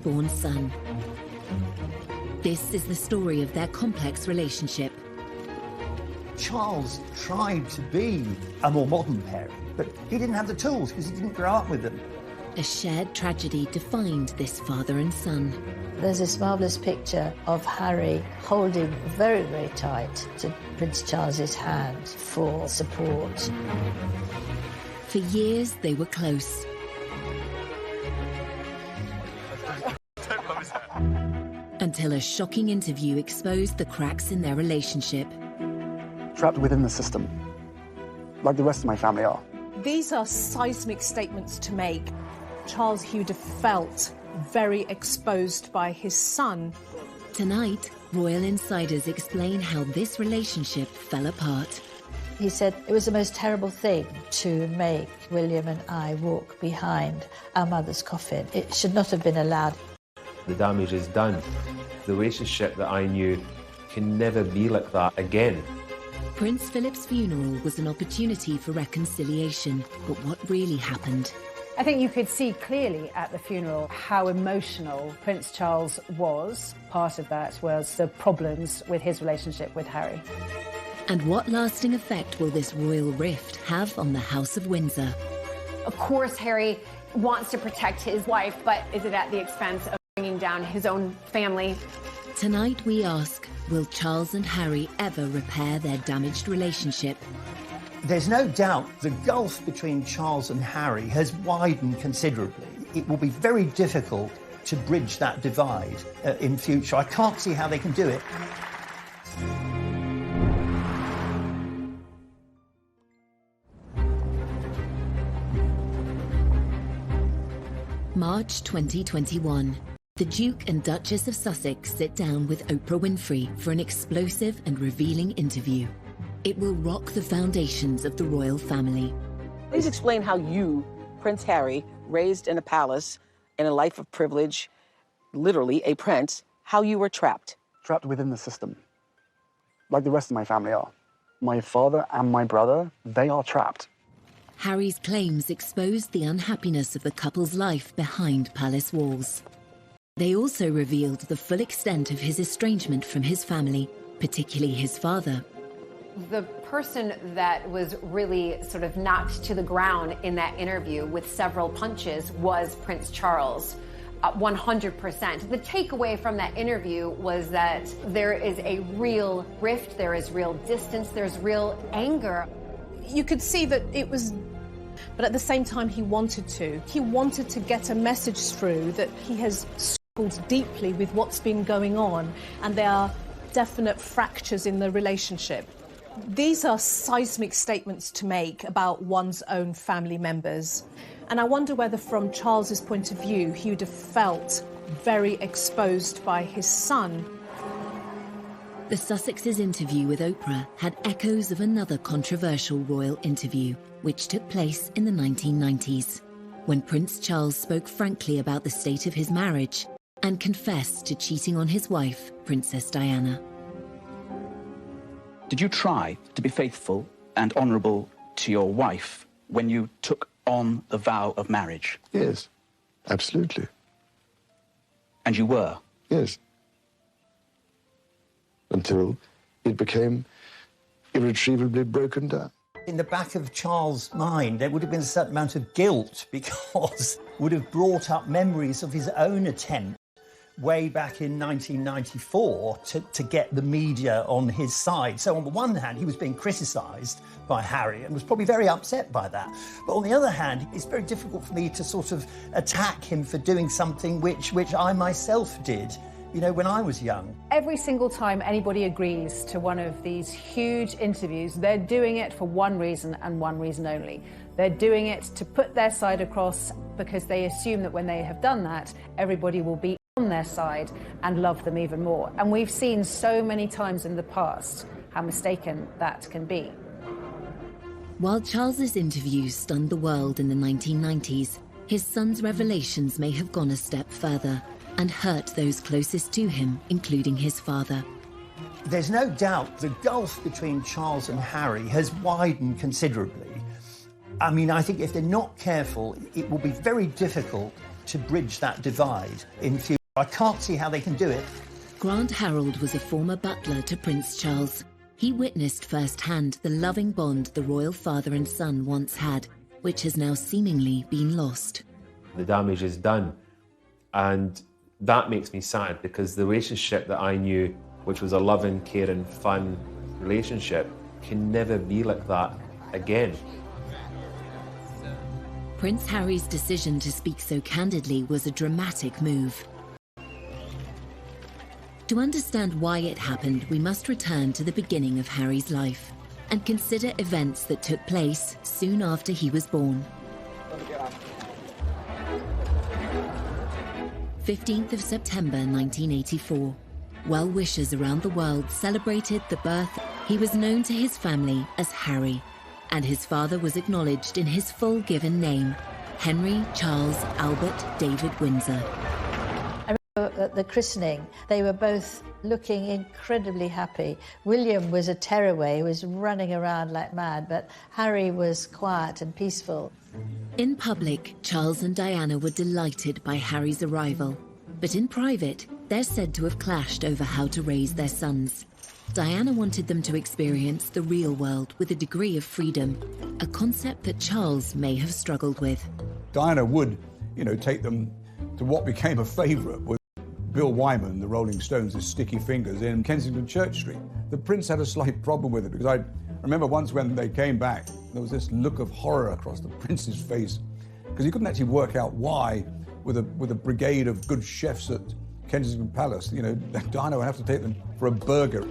firstborn son. This is the story of their complex relationship. Charles tried to be a more modern parent, but he didn't have the tools because he didn't grow up with them. A shared tragedy defined this father and son. There's this marvellous picture of Harry holding very, very tight to Prince Charles's hand for support. For years, they were close. Until a shocking interview exposed the cracks in their relationship. Trapped within the system, like the rest of my family are. These are seismic statements to make. Charles Hughes felt very exposed by his son. Tonight, royal insiders explain how this relationship fell apart. He said it was the most terrible thing to make William and I walk behind our mother's coffin. It should not have been allowed. The damage is done. The relationship that I knew can never be like that again. Prince Philip's funeral was an opportunity for reconciliation, but what really happened? I think you could see clearly at the funeral how emotional Prince Charles was. Part of that was the problems with his relationship with Harry. And what lasting effect will this royal rift have on the House of Windsor? Of course, Harry wants to protect his wife, but is it at the expense of bringing down his own family? Tonight we ask, will Charles and Harry ever repair their damaged relationship? There's no doubt the gulf between Charles and Harry has widened considerably. It will be very difficult to bridge that divide in future. I can't see how they can do it. March 2021. The Duke and Duchess of Sussex sit down with Oprah Winfrey for an explosive and revealing interview. It will rock the foundations of the royal family. Please explain how you, Prince Harry, raised in a palace, in a life of privilege, literally a prince, how you were trapped. Trapped within the system, like the rest of my family are. My father and my brother, they are trapped. Harry's claims exposed the unhappiness of the couple's life behind palace walls. They also revealed the full extent of his estrangement from his family, particularly his father. The person that was really sort of knocked to the ground in that interview with several punches was Prince Charles. 100%. The takeaway from that interview was that there is a real rift, there is real distance, there's real anger. You could see that it was, but at the same time he wanted to. He wanted to get a message through that he has struggled deeply with what's been going on, and there are definite fractures in the relationship. These are seismic statements to make about one's own family members. And I wonder whether, from Charles's point of view, he would have felt very exposed by his son. The Sussexes' interview with Oprah had echoes of another controversial royal interview, which took place in the 1990s, when Prince Charles spoke frankly about the state of his marriage and confessed to cheating on his wife, Princess Diana. Did you try to be faithful and honourable to your wife when you took on the vow of marriage? Yes, absolutely. And you were? Yes. Until it became irretrievably broken down. In the back of Charles' mind, there would have been a certain amount of guilt because it would have brought up memories of his own attempt way back in 1994 to get the media on his side. So on the one hand, he was being criticised by Harry and was probably very upset by that. But on the other hand, it's very difficult for me to sort of attack him for doing something which I myself did, you know, when I was young. Every single time anybody agrees to one of these huge interviews, they're doing it for one reason and one reason only. They're doing it to put their side across because they assume that when they have done that, everybody will be on their side and love them even more. And we've seen so many times in the past how mistaken that can be. While Charles's interviews stunned the world in the 1990s, his son's revelations may have gone a step further and hurt those closest to him, including his father. There's no doubt the gulf between Charles and Harry has widened considerably. I mean, I think if they're not careful, it will be very difficult to bridge that divide in future. I can't see how they can do it. Grant Harold was a former butler to Prince Charles. He witnessed firsthand the loving bond the royal father and son once had, which has now seemingly been lost. The damage is done, and that makes me sad, because the relationship that I knew, which was a loving, caring, fun relationship, can never be like that again. Prince Harry's decision to speak so candidly was a dramatic move. To understand why it happened, we must return to the beginning of Harry's life and consider events that took place soon after he was born. 15th of September 1984. Well-wishers around the world celebrated the birth. He was known to his family as Harry, and his father was acknowledged in his full given name, Henry Charles Albert David Windsor. At the christening, they were both looking incredibly happy. William was a tearaway, he was running around like mad, but Harry was quiet and peaceful. In public, Charles and Diana were delighted by Harry's arrival. But in private, they're said to have clashed over how to raise their sons. Diana wanted them to experience the real world with a degree of freedom, a concept that Charles may have struggled with. Diana would, take them to what became a favourite with Bill Wyman, the Rolling Stones' Sticky Fingers in Kensington Church Street. The Prince had a slight problem with it, because I remember once when they came back, there was this look of horror across the Prince's face, because he couldn't actually work out why, with a brigade of good chefs at Kensington Palace, Diana would have to take them for a burger.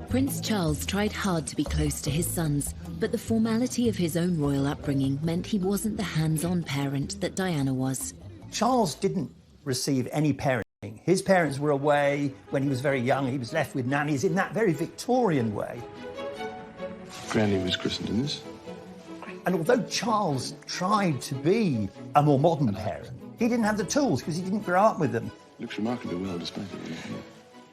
Prince Charles tried hard to be close to his sons, but the formality of his own royal upbringing meant he wasn't the hands-on parent that Diana was. Charles didn't receive any parenting. His parents were away when he was very young. He was left with nannies in that very Victorian way. Granny was christened in this. And although Charles tried to be a more modern parent, he didn't have the tools because he didn't grow up with them. Looks remarkably well despite it.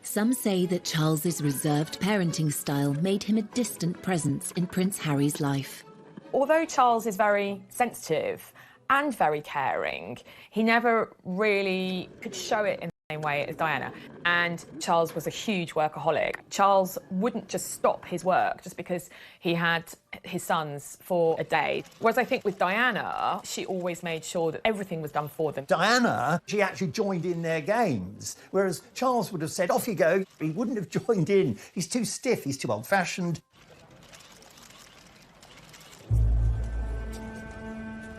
Some say that Charles's reserved parenting style made him a distant presence in Prince Harry's life. Although Charles is very sensitive and very caring, he never really could show it in the same way as Diana. And Charles was a huge workaholic. Charles wouldn't just stop his work just because he had his sons for a day. Whereas I think with Diana, she always made sure that everything was done for them. Diana, she actually joined in their games, whereas Charles would have said, off you go. He wouldn't have joined in. He's too stiff, he's too old-fashioned.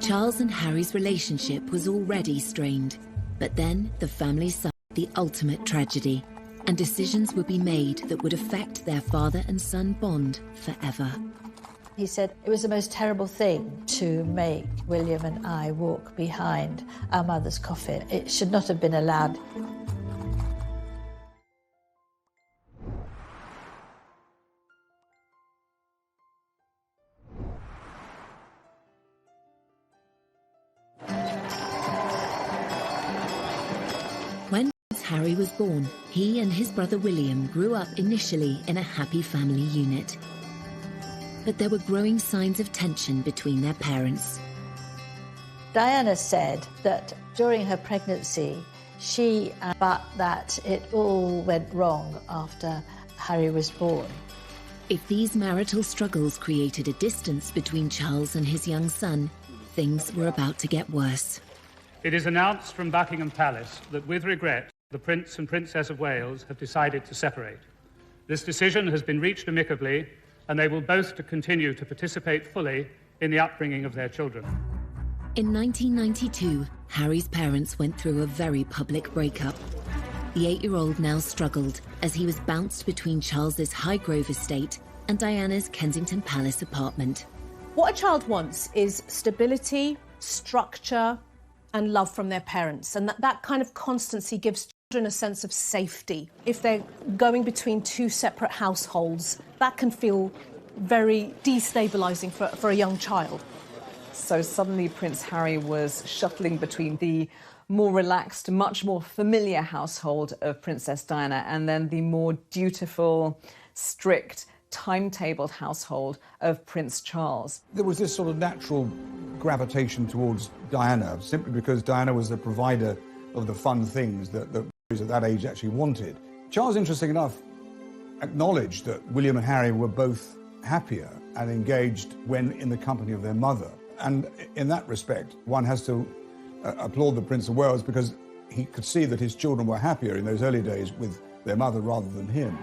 Charles and Harry's relationship was already strained, but then the family suffered the ultimate tragedy, and decisions would be made that would affect their father and son bond forever. He said it was the most terrible thing to make William and I walk behind our mother's coffin. It should not have been allowed. When Prince Harry was born, he and his brother William grew up initially in a happy family unit. But there were growing signs of tension between their parents. Diana said that during her pregnancy, but that it all went wrong after Harry was born. If these marital struggles created a distance between Charles and his young son, things were about to get worse. It is announced from Buckingham Palace that, with regret, the Prince and Princess of Wales have decided to separate. This decision has been reached amicably, and they will both continue to participate fully in the upbringing of their children. In 1992, Harry's parents went through a very public breakup. The 8-year-old now struggled as he was bounced between Charles's Highgrove estate and Diana's Kensington Palace apartment. What a child wants is stability, structure, and love from their parents, and that kind of constancy gives children a sense of safety. If they're going between two separate households, that can feel very destabilising for a young child. So suddenly Prince Harry was shuttling between the more relaxed, much more familiar household of Princess Diana and then the more dutiful, strict, timetabled household of Prince Charles. There was this sort of natural gravitation towards Diana, simply because Diana was the provider of the fun things that boys at that age actually wanted. Charles, interesting enough, acknowledged that William and Harry were both happier and engaged when in the company of their mother. And in that respect, one has to applaud the Prince of Wales, because he could see that his children were happier in those early days with their mother rather than him.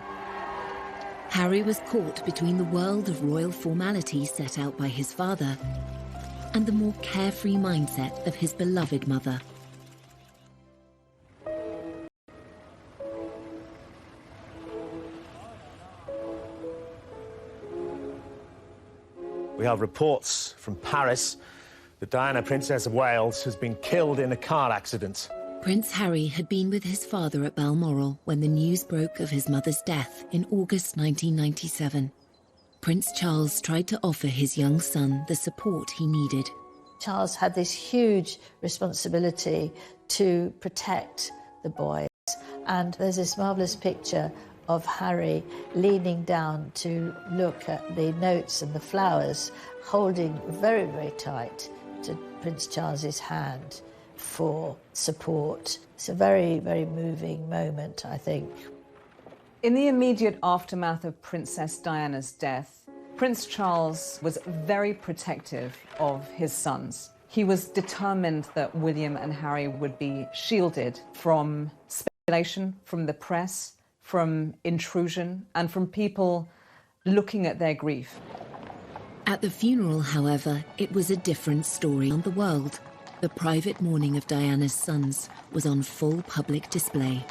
Harry was caught between the world of royal formality set out by his father and the more carefree mindset of his beloved mother. We have reports from Paris that Diana, Princess of Wales, has been killed in a car accident. Prince Harry had been with his father at Balmoral when the news broke of his mother's death in August 1997. Prince Charles tried to offer his young son the support he needed. Charles had this huge responsibility to protect the boys, and there's this marvellous picture of Harry leaning down to look at the notes and the flowers, holding very, very tight to Prince Charles's hand for support. It's a very, very moving moment, I think. In the immediate aftermath of Princess Diana's death, Prince Charles was very protective of his sons. He was determined that William and Harry would be shielded from speculation, from the press, from intrusion, and from people looking at their grief. At the funeral, however, it was a different story on the world. The private mourning of Diana's sons was on full public display.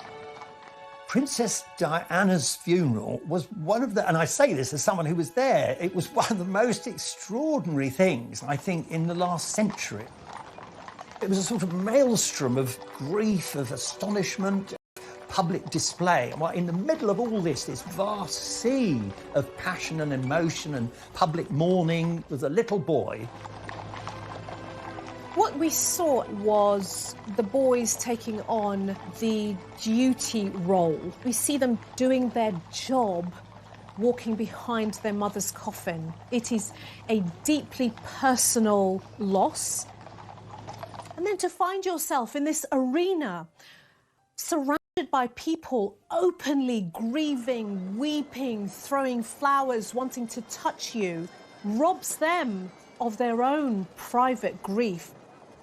Princess Diana's funeral was one of the, and I say this as someone who was there, it was one of the most extraordinary things, I think, in the last century. It was a sort of maelstrom of grief, of astonishment, public display. Well, in the middle of all this vast sea of passion and emotion and public mourning, was a little boy. What we saw was the boys taking on the duty role. We see them doing their job, walking behind their mother's coffin. It is a deeply personal loss. And then to find yourself in this arena, surrounded by people openly grieving, weeping, throwing flowers, wanting to touch you, robs them of their own private grief.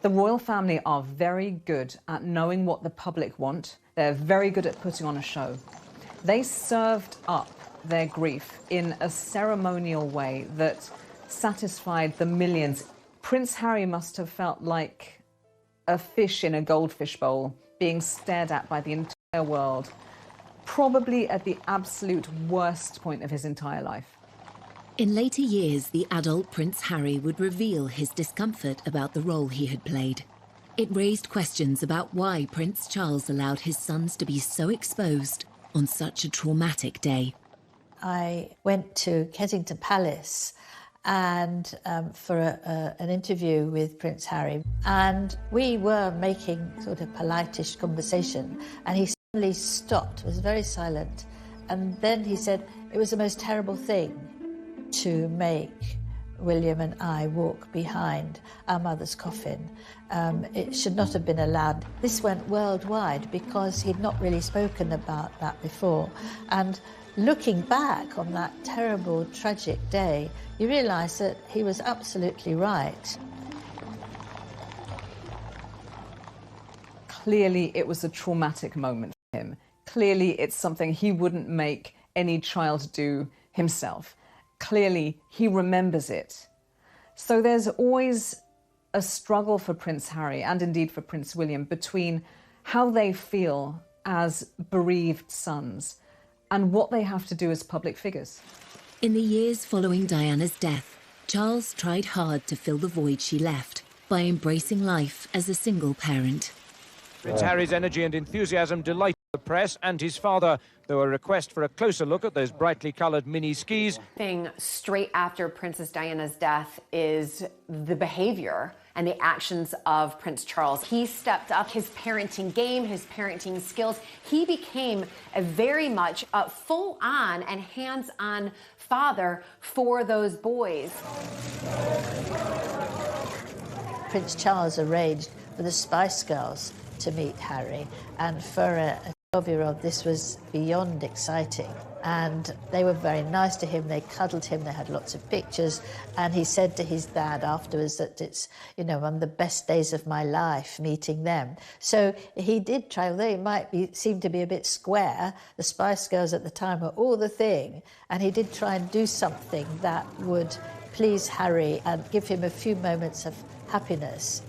The royal family are very good at knowing what the public want. They're very good at putting on a show. They served up their grief in a ceremonial way that satisfied the millions. Prince Harry must have felt like a fish in a goldfish bowl, being stared at by the entire world, probably at the absolute worst point of his entire life. In later years, the adult Prince Harry would reveal his discomfort about the role he had played. It raised questions about why Prince Charles allowed his sons to be so exposed on such a traumatic day. I went to Kensington Palace and for an interview with Prince Harry, and we were making sort of politish conversation, and he suddenly stopped, was very silent, and then he said, "It was the most terrible thing to make William and I walk behind our mother's coffin. It should not have been allowed." This went worldwide because he'd not really spoken about that before. And looking back on that terrible, tragic day, you realise that he was absolutely right. Clearly, it was a traumatic moment for him. Clearly, it's something he wouldn't make any child do himself. Clearly, he remembers it. So there's always a struggle for Prince Harry, and indeed for Prince William, between how they feel as bereaved sons and what they have to do as public figures. In the years following Diana's death, Charles tried hard to fill the void she left by embracing life as a single parent. Prince Harry's energy and enthusiasm delighted the press and his father, though a request for a closer look at those brightly coloured mini skis. Thing straight after Princess Diana's death is the behaviour and the actions of Prince Charles. He stepped up his parenting game, his parenting skills. He became a very much full-on and hands-on father for those boys. Prince Charles arranged for the Spice Girls to meet Harry, and for a 12-year-old this was beyond exciting. And they were very nice to him, they cuddled him, they had lots of pictures, and he said to his dad afterwards that it's, you know, one of the best days of my life meeting them. So he did try, although he might seem to be a bit square, the Spice Girls at the time were all the thing, and he did try and do something that would please Harry and give him a few moments of happiness.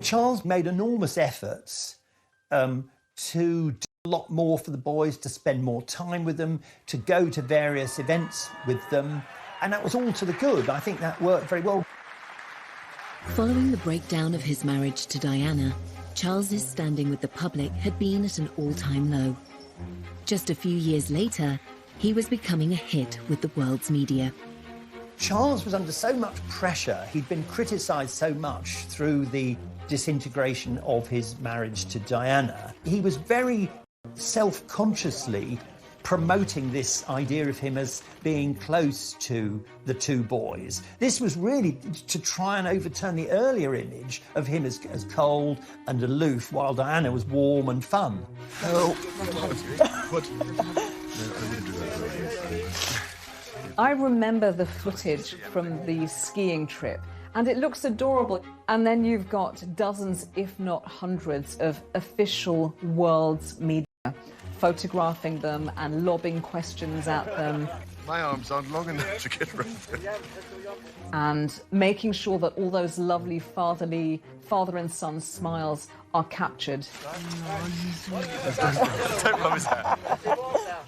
Charles made enormous efforts to do a lot more for the boys, to spend more time with them, to go to various events with them, and that was all to the good. I think that worked very well. Following the breakdown of his marriage to Diana, Charles's standing with the public had been at an all-time low. Just a few years later, he was becoming a hit with the world's media. Charles was under so much pressure. He'd been criticised so much through the disintegration of his marriage to Diana. He was very self-consciously promoting this idea of him as being close to the two boys. This was really to try and overturn the earlier image of him as cold and aloof, while Diana was warm and fun. Oh. What? No, I wouldn't do that. I remember the footage from the skiing trip, and it looks adorable. And then you've got dozens, if not hundreds, of official world's media photographing them and lobbing questions at them. My arms aren't long enough to get around there. And making sure that all those lovely father and son smiles are captured. Don't promise that.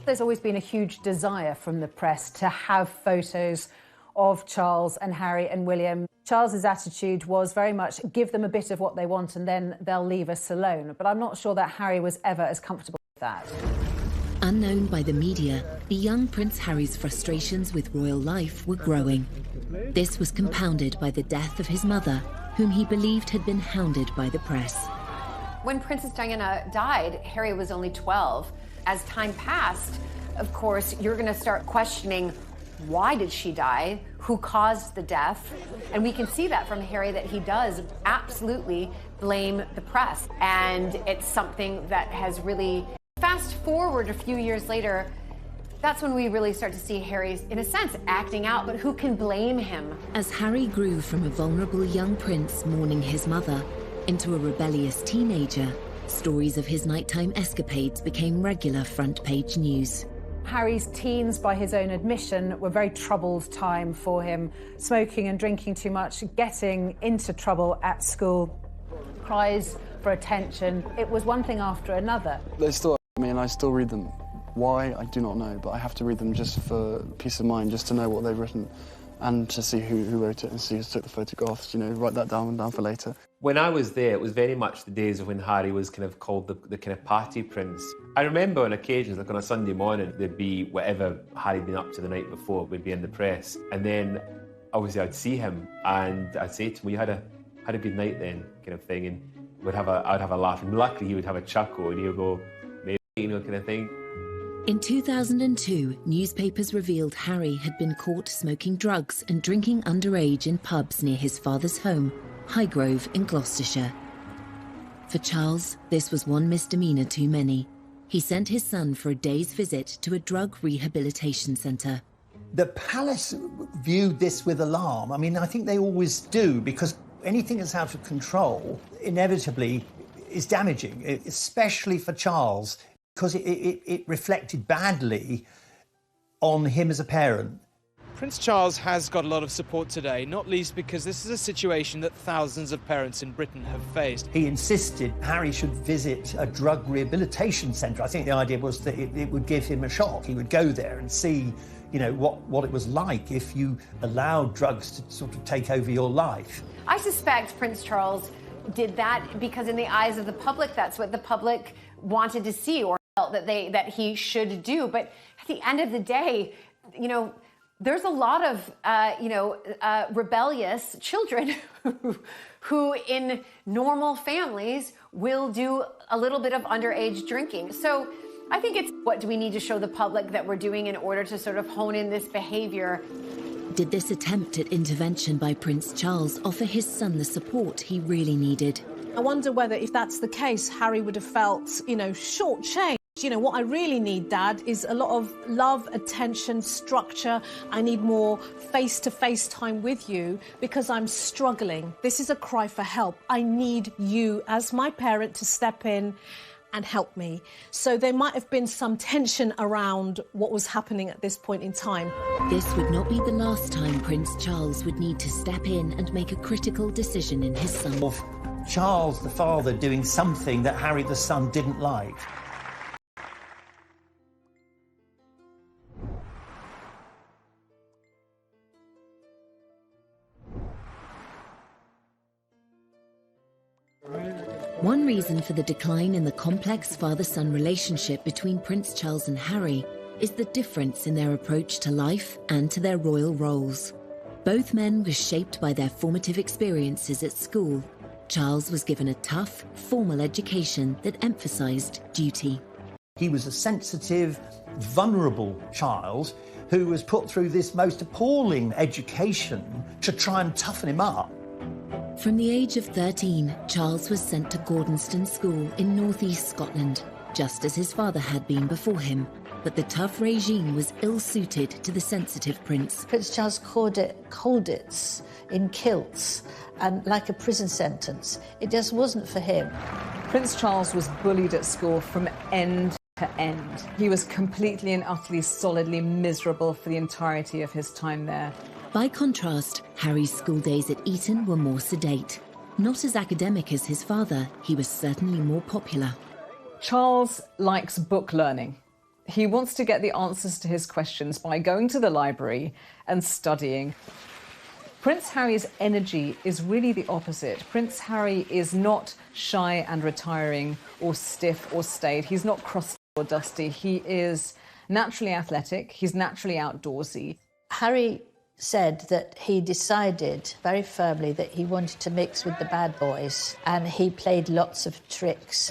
There's always been a huge desire from the press to have photos of Charles and Harry and William. Charles's attitude was very much give them a bit of what they want and then they'll leave us alone. But I'm not sure that Harry was ever as comfortable with that. Unknown by the media, the young Prince Harry's frustrations with royal life were growing. This was compounded by the death of his mother, whom he believed had been hounded by the press. When Princess Diana died, Harry was only 12. As time passed, of course, you're going to start questioning, why did she die? Who caused the death? And we can see that from Harry, that he does absolutely blame the press. And it's something that has really, fast forward a few years later, that's when we really start to see Harry, in a sense, acting out, but who can blame him? As Harry grew from a vulnerable young prince mourning his mother into a rebellious teenager, stories of his nighttime escapades became regular front-page news. Harry's teens, by his own admission, were a very troubled time for him. Smoking and drinking too much, getting into trouble at school, cries for attention. It was one thing after another. They still me and I still read them. Why, I do not know, but I have to read them just for peace of mind, just to know what they've written and to see who wrote it and see who took the photographs, you know, write that down for later. When I was there, it was very much the days of when Harry was kind of called the kind of party prince. I remember on occasions, like on a Sunday morning, there'd be whatever Harry'd been up to the night before would be in the press. And then, obviously, I'd see him and I'd say to him, well, you had a good night then, kind of thing. And I'd have a laugh. And luckily, he would have a chuckle and he would go, maybe, you know, kind of thing. In 2002, newspapers revealed Harry had been caught smoking drugs and drinking underage in pubs near his father's home, Highgrove in Gloucestershire. For Charles, this was one misdemeanour too many. He sent his son for a day's visit to a drug rehabilitation centre. The palace viewed this with alarm. I mean, I think they always do, because anything that's out of control inevitably is damaging, especially for Charles, because it reflected badly on him as a parent. Prince Charles has got a lot of support today, not least because this is a situation that thousands of parents in Britain have faced. He insisted Harry should visit a drug rehabilitation centre. I think the idea was that it would give him a shock. He would go there and see, you know, what it was like if you allowed drugs to sort of take over your life. I suspect Prince Charles did that because in the eyes of the public, that's what the public wanted to see or felt that he should do. But at the end of the day, you know, there's a lot of, rebellious children who in normal families will do a little bit of underage drinking. So I think it's what do we need to show the public that we're doing in order to sort of hone in this behavior. Did this attempt at intervention by Prince Charles offer his son the support he really needed? I wonder whether, if that's the case, Harry would have felt, shortchanged. What I really need, Dad, is a lot of love, attention, structure. I need more face-to-face time with you because I'm struggling. This is a cry for help. I need you as my parent to step in and help me. So there might have been some tension around what was happening at this point in time. This would not be the last time Prince Charles would need to step in and make a critical decision in his son. Of Charles, the father, doing something that Harry, the son, didn't like. One reason for the decline in the complex father-son relationship between Prince Charles and Harry is the difference in their approach to life and to their royal roles. Both men were shaped by their formative experiences at school. Charles was given a tough, formal education that emphasized duty. He was a sensitive, vulnerable child who was put through this most appalling education to try and toughen him up. From the age of 13, Charles was sent to Gordonston School in northeast Scotland, just as his father had been before him. But the tough regime was ill-suited to the sensitive prince. Prince Charles called it Colditz in kilts, and like a prison sentence. It just wasn't for him. Prince Charles was bullied at school from end to end. He was completely and utterly, solidly miserable for the entirety of his time there. By contrast, Harry's school days at Eton were more sedate. Not as academic as his father, he was certainly more popular. Charles likes book learning. He wants to get the answers to his questions by going to the library and studying. Prince Harry's energy is really the opposite. Prince Harry is not shy and retiring or stiff or staid. He's not crusty or dusty. He is naturally athletic. He's naturally outdoorsy. Harry said that he decided very firmly that he wanted to mix with the bad boys, and he played lots of tricks.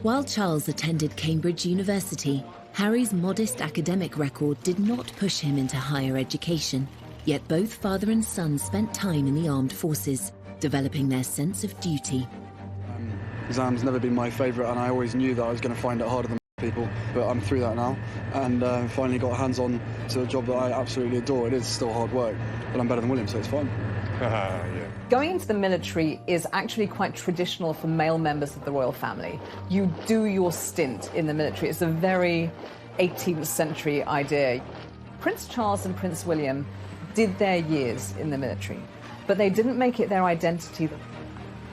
While Charles attended Cambridge University, Harry's modest academic record did not push him into higher education. Yet both father and son spent time in the armed forces, developing their sense of duty. Exams never been my favourite, and I always knew that I was going to find it harder than people, but I'm through that now, and finally got hands-on to a job that I absolutely adore. It is still hard work, but I'm better than William, so it's fine. Yeah. Going into the military is actually quite traditional for male members of the royal family. You do your stint in the military. It's a very 18th century idea. Prince Charles and Prince William did their years in the military, but they didn't make it their identity.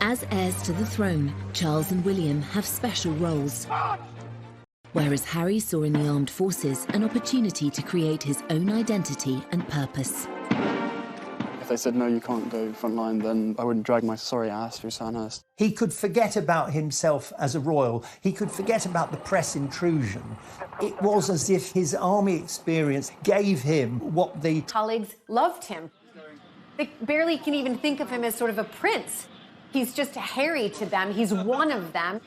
As heirs to the throne, Charles and William have special roles. Whereas Harry saw in the armed forces an opportunity to create his own identity and purpose. If they said, no, you can't go frontline, then I wouldn't drag my sorry ass through Sandhurst. He could forget about himself as a royal. He could forget about the press intrusion. It was as if his army experience gave him what the colleagues loved him. They barely can even think of him as sort of a prince. He's just Harry to them. He's one of them.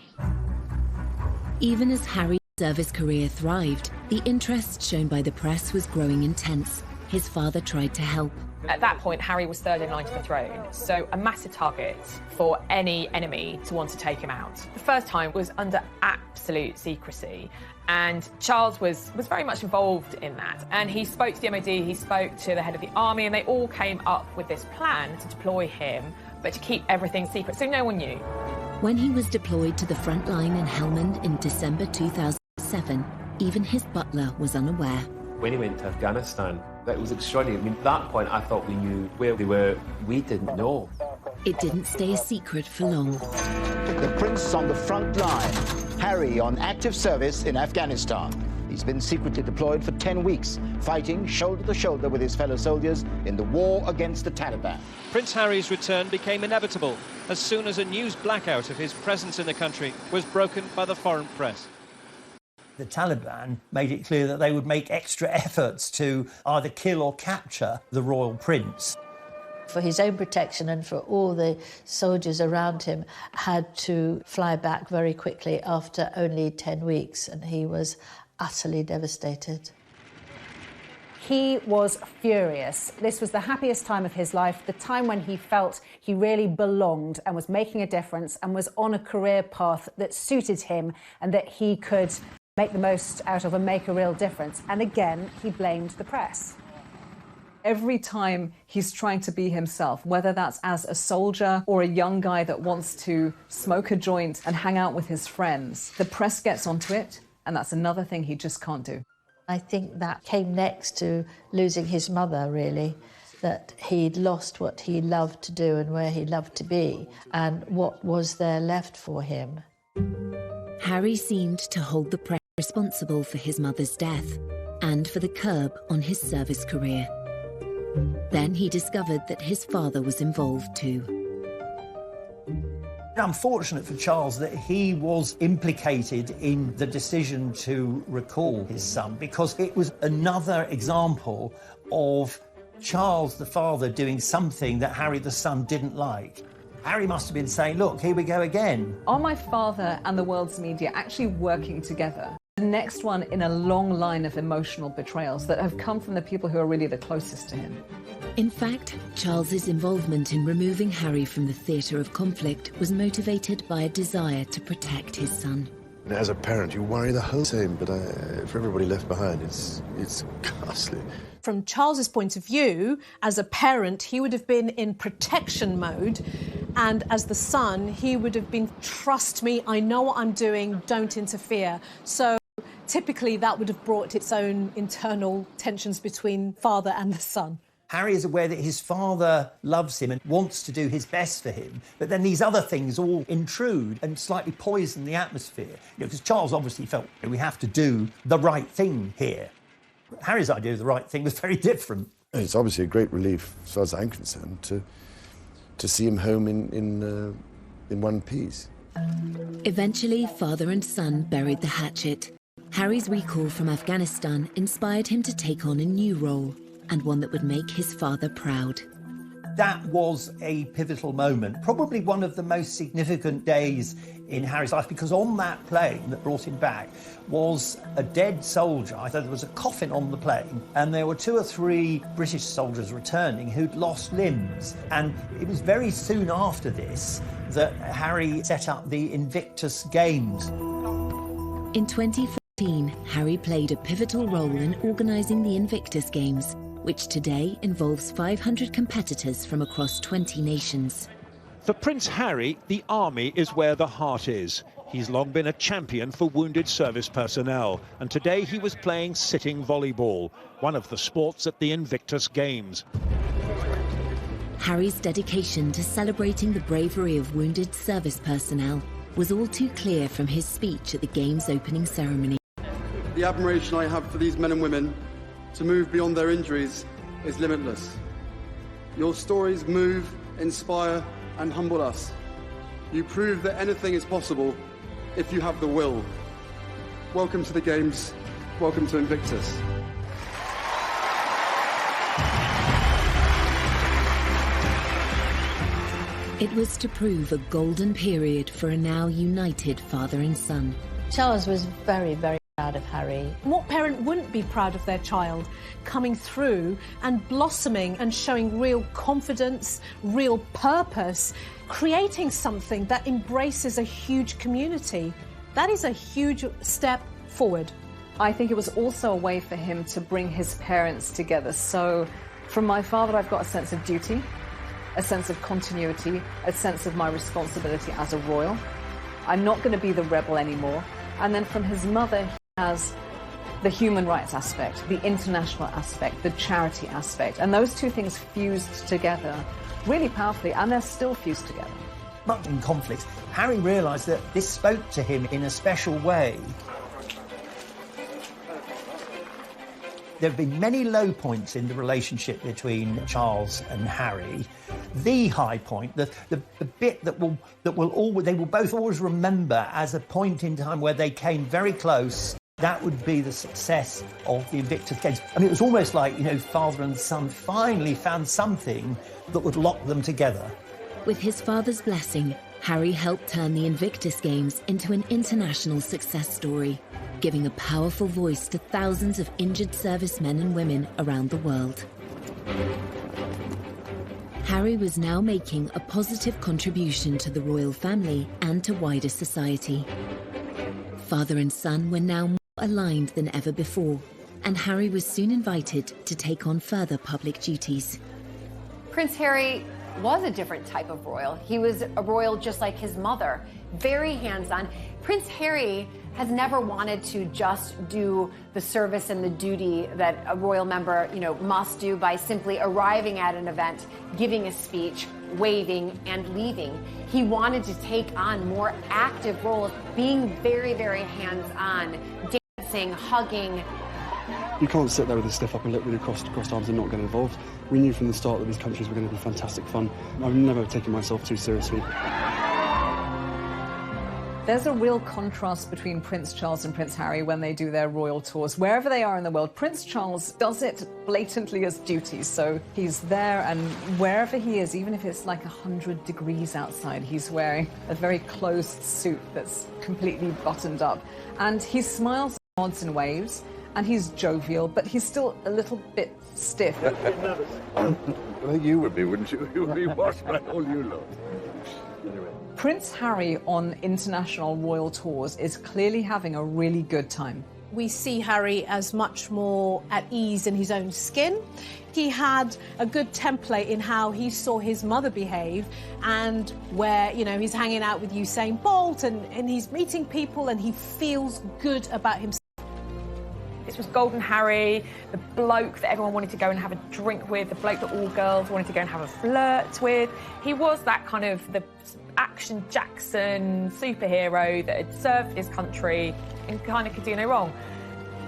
Even as Harry's service career thrived, the interest shown by the press was growing intense. His father tried to help. At that point, Harry was third in line to the throne, so a massive target for any enemy to want to take him out. The first time was under absolute secrecy, and Charles was very much involved in that. And he spoke to the MOD, he spoke to the head of the army, and they all came up with this plan to deploy him, but to keep everything secret, so no one knew. When he was deployed to the front line in Helmand in December 2007, even his butler was unaware. When he went to Afghanistan, that was extraordinary. I mean, at that point, I thought we knew where they were. We didn't know. It didn't stay a secret for long. The prince on the front line, Harry on active service in Afghanistan. He's been secretly deployed for 10 weeks, fighting shoulder to shoulder with his fellow soldiers in the war against the Taliban. Prince Harry's return became inevitable as soon as a news blackout of his presence in the country was broken by the foreign press. The Taliban made it clear that they would make extra efforts to either kill or capture the royal prince. For his own protection and for all the soldiers around him, had to fly back very quickly after only 10 weeks, and he was utterly devastated. He was furious. This was the happiest time of his life, the time when he felt he really belonged and was making a difference and was on a career path that suited him and that he could make the most out of and make a real difference. And again, he blamed the press. Every time he's trying to be himself, whether that's as a soldier or a young guy that wants to smoke a joint and hang out with his friends, the press gets onto it, and that's another thing he just can't do. I think that came next to losing his mother, really, that he'd lost what he loved to do and where he loved to be, and what was there left for him. Harry seemed to hold the press responsible for his mother's death and for the curb on his service career. Then he discovered that his father was involved too. Unfortunate for Charles that he was implicated in the decision to recall his son, because it was another example of Charles the father doing something that Harry the son didn't like. Harry must have been saying, look, here we go again. Are my father and the world's media actually working together? The next one in a long line of emotional betrayals that have come from the people who are really the closest to him. In fact, Charles's involvement in removing Harry from the theatre of conflict was motivated by a desire to protect his son. As a parent, you worry the whole time, but for everybody left behind, it's ghastly. From Charles's point of view, as a parent, he would have been in protection mode, and as the son, he would have been, trust me, I know what I'm doing, don't interfere. So typically that would have brought its own internal tensions between father and the son. Harry is aware that his father loves him and wants to do his best for him, but then these other things all intrude and slightly poison the atmosphere. Because Charles obviously felt we have to do the right thing here. Harry's idea of the right thing was very different. It's obviously a great relief, as far as I'm concerned, to see him home in one piece. Eventually, father and son buried the hatchet. Harry's recall from Afghanistan inspired him to take on a new role, and one that would make his father proud. That was a pivotal moment, probably one of the most significant days in Harry's life, because on that plane that brought him back was a dead soldier. I thought there was a coffin on the plane, and there were 2 or 3 British soldiers returning who'd lost limbs. And it was very soon after this that Harry set up the Invictus Games. In 2014, Harry played a pivotal role in organising the Invictus Games, which today involves 500 competitors from across 20 nations. For Prince Harry, the army is where the heart is. He's long been a champion for wounded service personnel, and today he was playing sitting volleyball, one of the sports at the Invictus Games. Harry's dedication to celebrating the bravery of wounded service personnel was all too clear from his speech at the Games opening ceremony. The admiration I have for these men and women to move beyond their injuries is limitless. Your stories move, inspire, and humble us. You prove that anything is possible if you have the will. Welcome to the Games. Welcome to Invictus. It was to prove a golden period for a now united father and son. Charles was very, very proud of Harry. What parent wouldn't be proud of their child coming through and blossoming and showing real confidence, real purpose, creating something that embraces a huge community? That is a huge step forward. I think it was also a way for him to bring his parents together. So from my father, I've got a sense of duty, a sense of continuity, a sense of my responsibility as a royal. I'm not going to be the rebel anymore. And then from his mother, he has the human rights aspect, the international aspect, the charity aspect. And those two things fused together really powerfully, and they're still fused together. Much in conflicts, Harry realised that this spoke to him in a special way. There have been many low points in the relationship between Charles and Harry. The high point, the bit they will both always remember as a point in time where they came very close. That would be the success of the Invictus Games. I mean, it was almost like, father and son finally found something that would lock them together. With his father's blessing, Harry helped turn the Invictus Games into an international success story, giving a powerful voice to thousands of injured servicemen and women around the world. Harry was now making a positive contribution to the royal family and to wider society. Father and son were now more aligned than ever before, and Harry was soon invited to take on further public duties. Prince Harry was a different type of royal. He was a royal just like his mother, very hands-on. Prince Harry has never wanted to just do the service and the duty that a royal member, must do by simply arriving at an event, giving a speech, waving, and leaving. He wanted to take on more active roles, being very, very hands-on, dancing, hugging. You can't sit there with a stiff upper lip with your crossed arms and not get involved. We knew from the start that these countries were going to be fantastic fun. I've never taken myself too seriously. There's a real contrast between Prince Charles and Prince Harry when they do their royal tours. Wherever they are in the world, Prince Charles does it blatantly as duty. So he's there, and wherever he is, even if it's like 100 degrees outside, he's wearing a very closed suit that's completely buttoned up. And he smiles, nods and waves, and he's jovial, but he's still a little bit stiff. Well, you would be, wouldn't you? You would be watched by all you lot. Anyway. Prince Harry on international royal tours is clearly having a really good time. We see Harry as much more at ease in his own skin. He had a good template in how he saw his mother behave, and where, he's hanging out with Usain Bolt and he's meeting people and he feels good about himself. This was Golden Harry, the bloke that everyone wanted to go and have a drink with, the bloke that all girls wanted to go and have a flirt with. He was that kind of the action Jackson superhero that had served his country and kind of could do no wrong.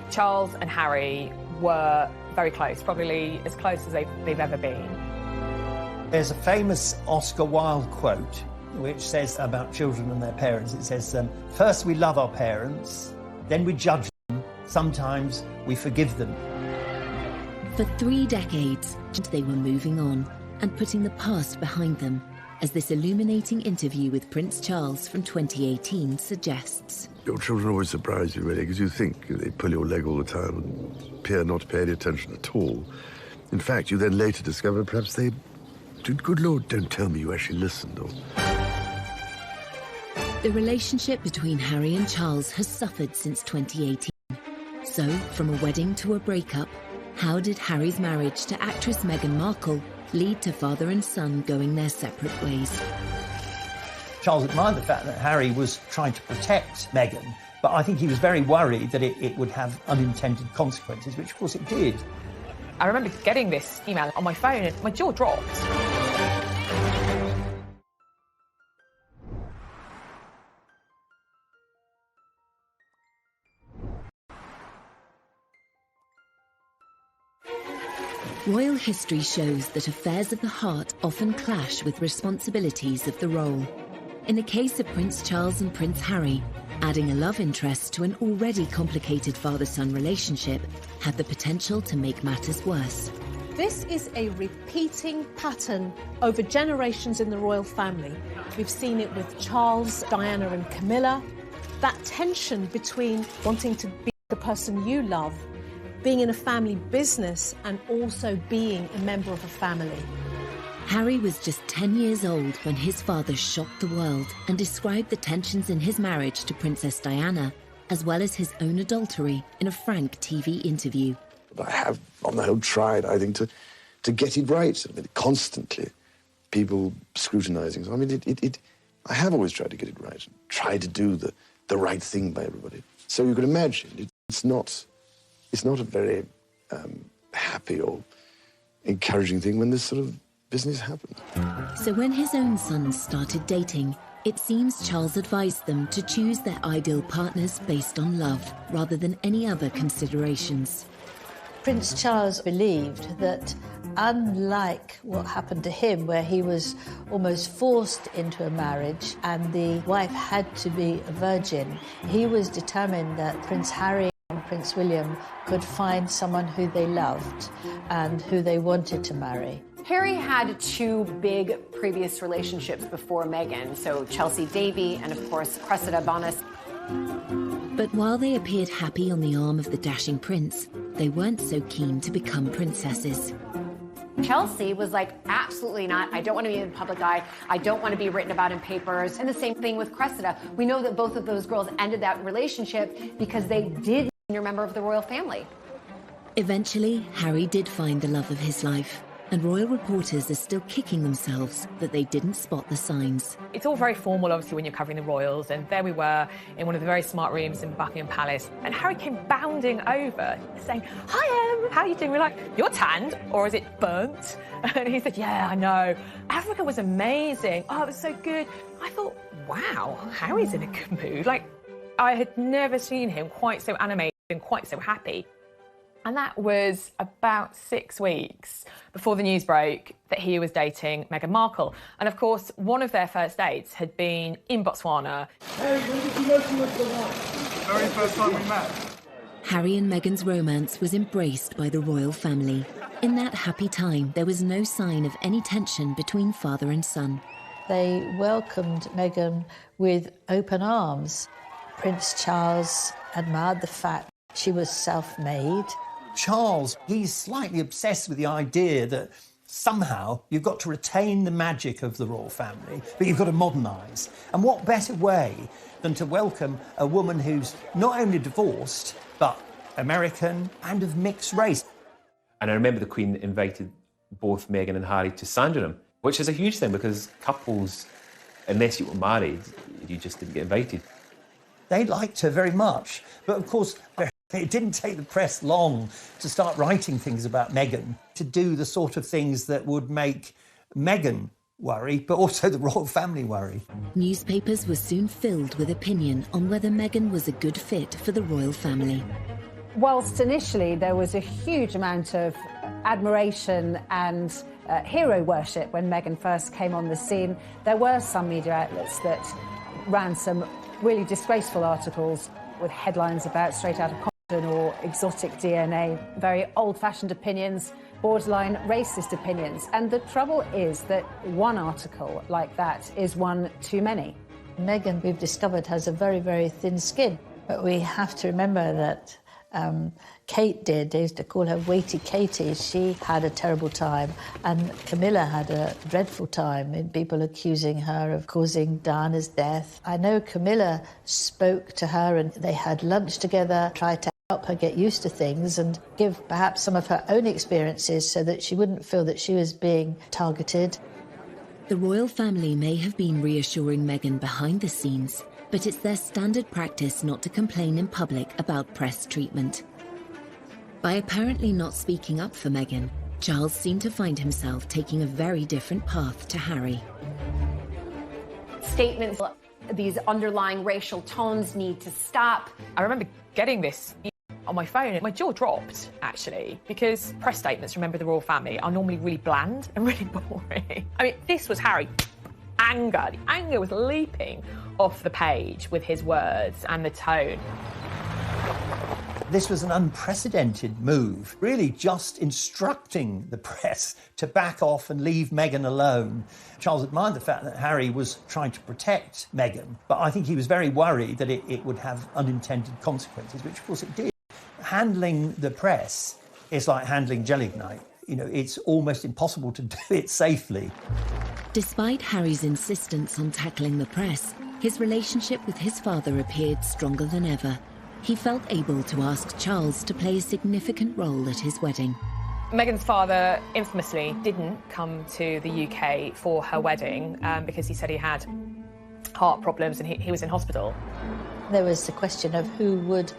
Charles and Harry were very close, probably as close as they've ever been. There's a famous Oscar Wilde quote which says about children and their parents. It says, first we love our parents, then we judge them, sometimes we forgive them. For 3 decades, they were moving on and putting the past behind them, as this illuminating interview with Prince Charles from 2018 suggests. Your children always surprise you, really, because you think they pull your leg all the time and appear not to pay any attention at all. In fact, you then later discover perhaps they did, good Lord, don't tell me you actually listened. Or... The relationship between Harry and Charles has suffered since 2018. So, from a wedding to a breakup, how did Harry's marriage to actress Meghan Markle lead to father and son going their separate ways? Charles admired the fact that Harry was trying to protect Meghan, but I think he was very worried that it would have unintended consequences, which of course it did. I remember getting this email on my phone and my jaw dropped. Royal history shows that affairs of the heart often clash with responsibilities of the role. In the case of Prince Charles and Prince Harry, adding a love interest to an already complicated father-son relationship had the potential to make matters worse. This is a repeating pattern over generations in the royal family. We've seen it with Charles, Diana and Camilla. That tension between wanting to be the person you love, being in a family business and also being a member of a family. Harry was just 10 years old when his father shocked the world and described the tensions in his marriage to Princess Diana, as well as his own adultery, in a frank TV interview. I have, on the whole, tried, I think, to get it right. I mean, constantly, people scrutinising. So, I mean, I have always tried to get it right, and try to do the right thing by everybody. So you can imagine, it's not a very happy or encouraging thing when this sort of business happened. So when his own sons started dating, it seems Charles advised them to choose their ideal partners based on love, rather than any other considerations. Prince Charles believed that, unlike what happened to him, where he was almost forced into a marriage and the wife had to be a virgin, he was determined that Prince Harry Prince William could find someone who they loved and who they wanted to marry. Harry had two big previous relationships before Meghan, so Chelsea Davy and, of course, Cressida Bonas. But while they appeared happy on the arm of the dashing prince, they weren't so keen to become princesses. Chelsea was like, absolutely not. I don't want to be in the public eye. I don't want to be written about in papers. And the same thing with Cressida. We know that both of those girls ended that relationship because they did a member of the royal family. Eventually, Harry did find the love of his life, and royal reporters are still kicking themselves that they didn't spot the signs. It's all very formal, obviously, when you're covering the royals, and there we were in one of the very smart rooms in Buckingham Palace, and Harry came bounding over, saying, "Hi, Em, how are you doing?" We're like, "You're tanned, or is it burnt?" And he said, "Yeah, I know. Africa was amazing. Oh, it was so good." I thought, wow, Harry's in a good mood. Like, I had never seen him quite so animated and quite so happy. And that was about 6 weeks before the news broke that he was dating Meghan Markle. And of course, one of their first dates had been in Botswana. Hey, when did you know she was the one? Very first time we met. Harry and Meghan's romance was embraced by the royal family. In that happy time, there was no sign of any tension between father and son. They welcomed Meghan with open arms. Prince Charles admired the fact she was self-made. Charles, he's slightly obsessed with the idea that somehow you've got to retain the magic of the royal family, but you've got to modernise. And what better way than to welcome a woman who's not only divorced, but American and of mixed race. And I remember the Queen invited both Meghan and Harry to Sandringham, which is a huge thing because couples, unless you were married, you just didn't get invited. They liked her very much, but of course, it didn't take the press long to start writing things about Meghan, to do the sort of things that would make Meghan worry, but also the royal family worry. Newspapers were soon filled with opinion on whether Meghan was a good fit for the royal family. Whilst initially there was a huge amount of admiration and hero worship when Meghan first came on the scene, there were some media outlets that ran some really disgraceful articles with headlines about straight out of Compton or exotic DNA, very old-fashioned opinions, borderline racist opinions. And the trouble is that one article like that is one too many. Meghan, we've discovered, has a very, very thin skin. But we have to remember that Kate did. They used to call her Weighty Katie. She had a terrible time. And Camilla had a dreadful time in people accusing her of causing Diana's death. I know Camilla spoke to her and they had lunch together, tried to help her get used to things and give perhaps some of her own experiences so that she wouldn't feel that she was being targeted. The royal family may have been reassuring Meghan behind the scenes, but it's their standard practice not to complain in public about press treatment. By apparently not speaking up for Meghan, Charles seemed to find himself taking a very different path to Harry. Statements, these underlying racial tones need to stop. I remember getting this on my phone and my jaw dropped, actually, because press statements from members of the royal family are normally really bland and really boring. I mean, this was Harry. Anger. The anger was leaping off the page with his words and the tone. This was an unprecedented move, really just instructing the press to back off and leave Meghan alone. Charles admired the fact that Harry was trying to protect Meghan, but I think he was very worried that it would have unintended consequences, which of course it did. Handling the press is like handling gelignite. You know, it's almost impossible to do it safely. Despite Harry's insistence on tackling the press, his relationship with his father appeared stronger than ever. He felt able to ask Charles to play a significant role at his wedding. Meghan's father infamously didn't come to the UK for her wedding because he said he had heart problems and he was in hospital. There was the question of who would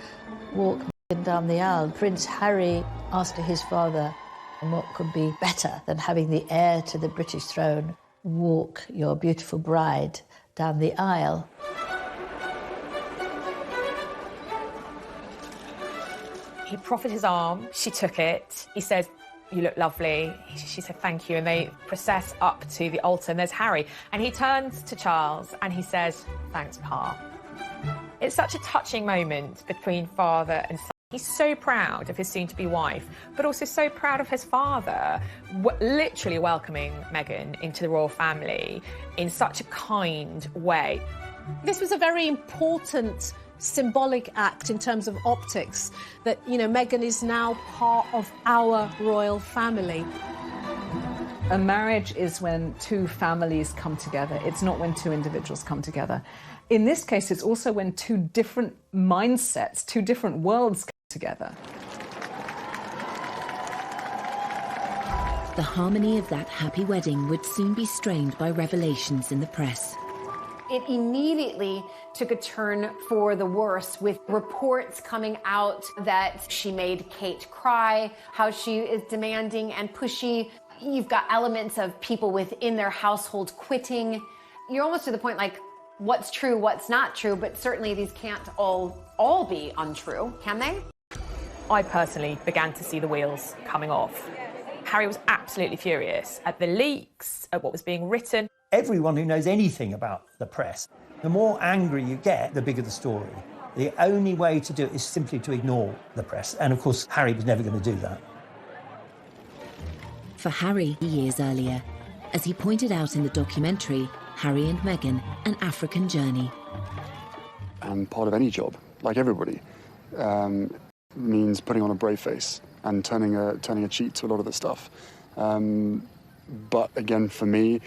walk Meghan down the aisle. Prince Harry asked his father, and what could be better than having the heir to the British throne walk your beautiful bride down the aisle? He proffered his arm, she took it. He said, "You look lovely." She said, "Thank you." And they process up to the altar and there's Harry. And he turns to Charles and he says, "Thanks, Pa." It's such a touching moment between father and son. He's so proud of his soon-to-be wife, but also so proud of his father, literally welcoming Meghan into the royal family in such a kind way. This was a very important symbolic act in terms of optics, that, you know, Meghan is now part of our royal family. A marriage is when two families come together. It's not when two individuals come together. In this case, it's also when two different mindsets, two different worlds come together. The harmony of that happy wedding would soon be strained by revelations in the press. It immediately took a turn for the worse, with reports coming out that she made Kate cry, how she is demanding and pushy. You've got elements of people within their household quitting. You're almost to the point, like, what's true, what's not true, but certainly these can't all be untrue, can they? I personally began to see the wheels coming off. Harry was absolutely furious at the leaks, at what was being written. Everyone who knows anything about the press, the more angry you get, the bigger the story. The only way to do it is simply to ignore the press. And of course, Harry was never going to do that. For Harry, years earlier, as he pointed out in the documentary, Harry and Meghan, An African Journey. And part of any job, like everybody, means putting on a brave face and turning a cheek to a lot of the stuff. But again, for me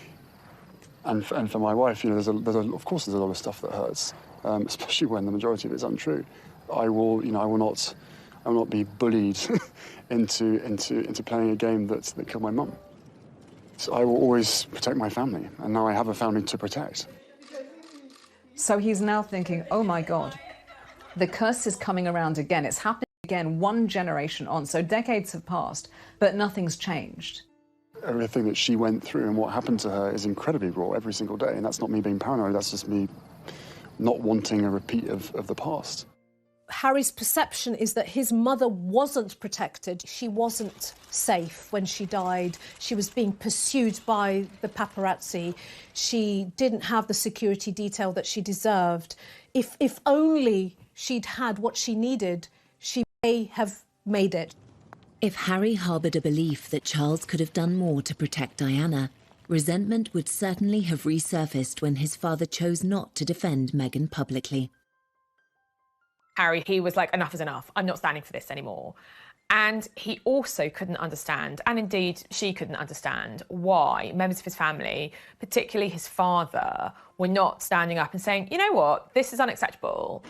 and for my wife, you know, of course there's a lot of stuff that hurts, especially when the majority of it is untrue. I will not be bullied into playing a game that killed my mum. So I will always protect my family, and now I have a family to protect. So he's now thinking, oh my God, the curse is coming around again. It's happening again, one generation on. So decades have passed, but nothing's changed. Everything that she went through and what happened to her is incredibly raw every single day, and that's not me being paranoid, that's just me not wanting a repeat of the past. Harry's perception is that his mother wasn't protected. She wasn't safe when she died. She was being pursued by the paparazzi. She didn't have the security detail that she deserved. If only she'd had what she needed, she may have made it. If Harry harboured a belief that Charles could have done more to protect Diana, resentment would certainly have resurfaced when his father chose not to defend Meghan publicly. Harry, he was like, enough is enough. I'm not standing for this anymore. And he also couldn't understand, and indeed she couldn't understand, why members of his family, particularly his father, were not standing up and saying, you know what, this is unacceptable.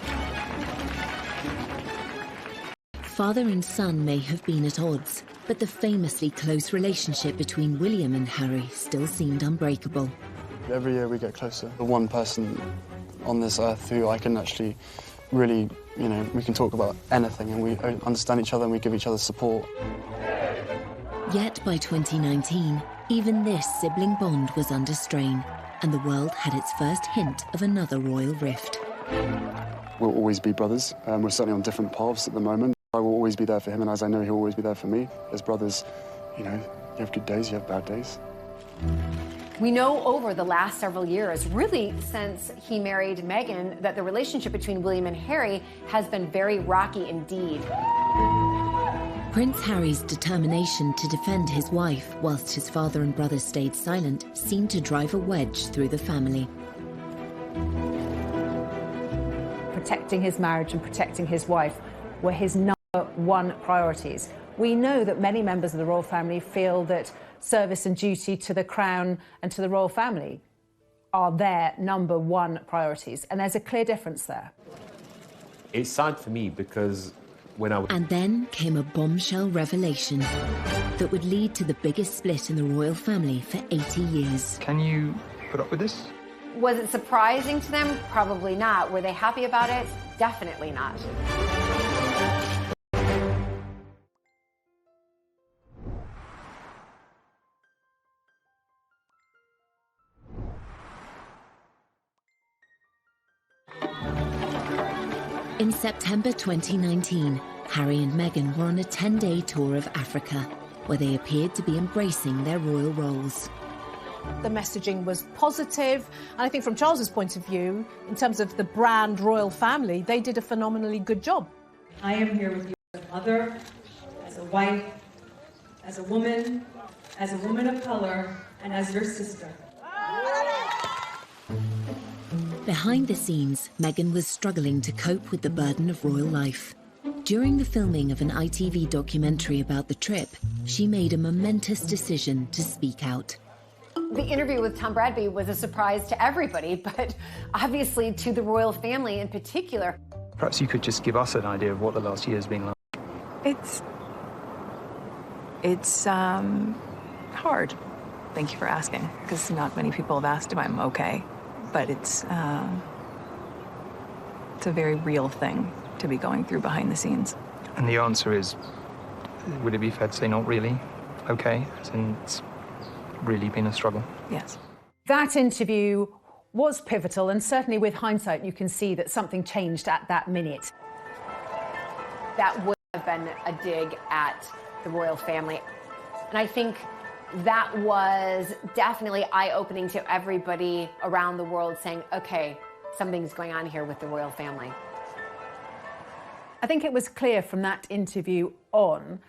Father and son may have been at odds, but the famously close relationship between William and Harry still seemed unbreakable. Every year we get closer. The one person on this earth who I can actually really, you know, we can talk about anything and we understand each other and we give each other support. Yet by 2019, even this sibling bond was under strain, and the world had its first hint of another royal rift. We'll always be brothers. We're certainly on different paths at the moment. I will always be there for him, and as I know he'll always be there for me. As brothers, you know, you have good days, you have bad days. We know over the last several years, really since he married Meghan, that the relationship between William and Harry has been very rocky indeed. Prince Harry's determination to defend his wife whilst his father and brother stayed silent seemed to drive a wedge through the family. Protecting his marriage and protecting his wife were his number one priorities. We know that many members of the royal family feel that service and duty to the crown and to the royal family are their number one priorities, and there's a clear difference there. It's sad for me because when I was... And then came a bombshell revelation that would lead to the biggest split in the royal family for 80 years. Can you put up with this? Was it surprising to them? Probably not. Were they happy about it? Definitely not. In September 2019, Harry and Meghan were on a 10-day tour of Africa, where they appeared to be embracing their royal roles. The messaging was positive, and I think from Charles's point of view, in terms of the brand royal family, they did a phenomenally good job. I am here with you. As a mother, as a wife, as a woman of color, and as your sister. Behind the scenes, Meghan was struggling to cope with the burden of royal life. During the filming of an ITV documentary about the trip, she made a momentous decision to speak out. The interview with Tom Bradby was a surprise to everybody, but obviously to the royal family in particular. Perhaps you could just give us an idea of what the last year has been like. It's hard. Thank you for asking, because not many people have asked if I'm okay. But it's a very real thing to be going through behind the scenes. And the answer is, would it be fair to say not really okay? As in, it's really been a struggle? Yes. That interview was pivotal, and certainly with hindsight, you can see that something changed at that minute. That would have been a dig at the royal family. And I think that was definitely eye-opening to everybody around the world, saying, okay, something's going on here with the royal family. I think it was clear from that interview on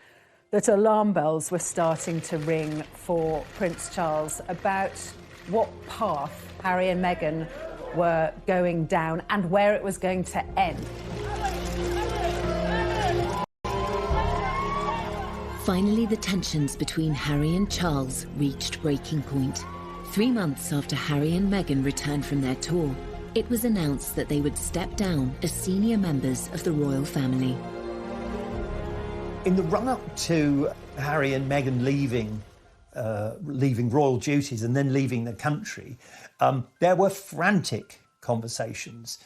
that alarm bells were starting to ring for Prince Charles about what path Harry and Meghan were going down and where it was going to end. Finally, the tensions between Harry and Charles reached breaking point. 3 months after Harry and Meghan returned from their tour, it was announced that they would step down as senior members of the royal family. In the run-up to Harry and Meghan leaving royal duties and then leaving the country, there were frantic conversations.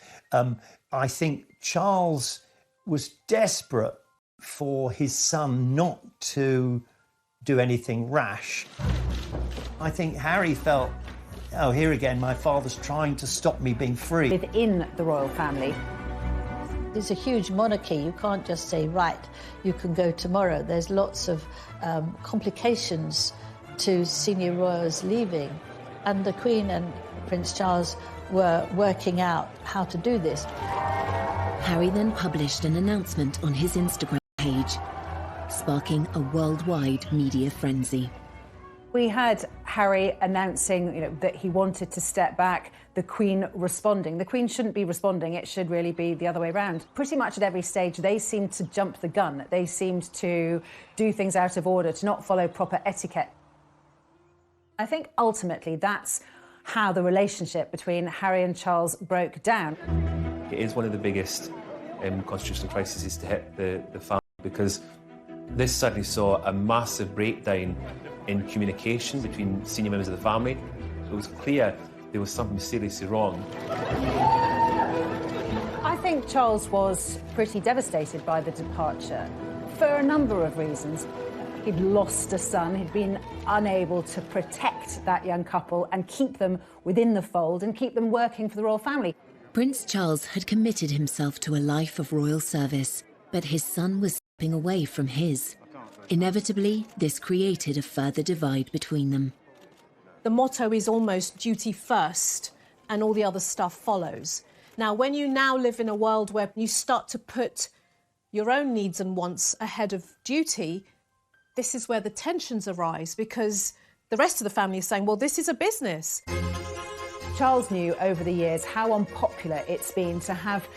I think Charles was desperate for his son not to do anything rash. I think Harry felt, oh, here again, my father's trying to stop me being free. Within the royal family. It's a huge monarchy. You can't just say, right, you can go tomorrow. There's lots of complications to senior royals leaving. And the Queen and Prince Charles were working out how to do this. Harry then published an announcement on his Instagram page, sparking a worldwide media frenzy. We had Harry announcing, that he wanted to step back, the Queen responding. The Queen shouldn't be responding, it should really be the other way around. Pretty much at every stage, they seemed to jump the gun. They seemed to do things out of order, to not follow proper etiquette. I think ultimately that's how the relationship between Harry and Charles broke down. It is one of the biggest constitutional crises to hit the family, because this suddenly saw a massive breakdown in communication between senior members of the family. It was clear there was something seriously wrong. I think Charles was pretty devastated by the departure for a number of reasons. He'd lost a son, he'd been unable to protect that young couple and keep them within the fold and keep them working for the royal family. Prince Charles had committed himself to a life of royal service, but his son was stepping away from his. Inevitably, this created a further divide between them. The motto is almost duty first and all the other stuff follows. Now, when you now live in a world where you start to put your own needs and wants ahead of duty, this is where the tensions arise, because the rest of the family is saying, well, this is a business. Charles knew over the years how unpopular it's been to have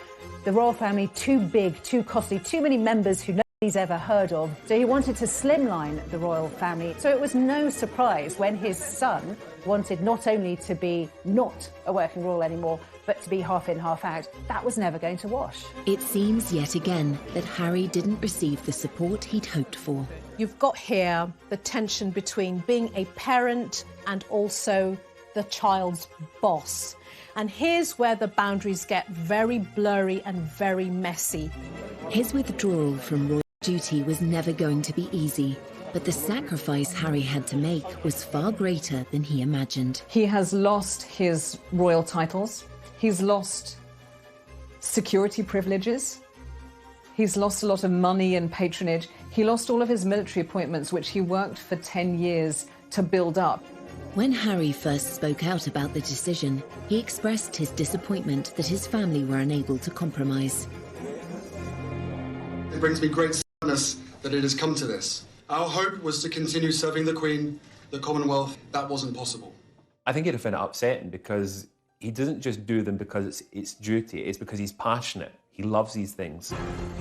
the royal family too big, too costly, too many members who nobody's ever heard of. So he wanted to slimline the royal family. So it was no surprise when his son wanted not only to be not a working royal anymore, but to be half in, half out. That was never going to wash. It seems yet again that Harry didn't receive the support he'd hoped for. You've got here the tension between being a parent and also the child's boss. And here's where the boundaries get very blurry and very messy. His withdrawal from royal duty was never going to be easy, but the sacrifice Harry had to make was far greater than he imagined. He has lost his royal titles. He's lost security privileges. He's lost a lot of money and patronage. He lost all of his military appointments, which he worked for 10 years to build up. When Harry first spoke out about the decision, he expressed his disappointment that his family were unable to compromise. It brings me great that it has come to this. Our hope was to continue serving the Queen, the Commonwealth. That wasn't possible. I think he'd find it upsetting because he doesn't just do them because it's duty, it's because he's passionate. He loves these things.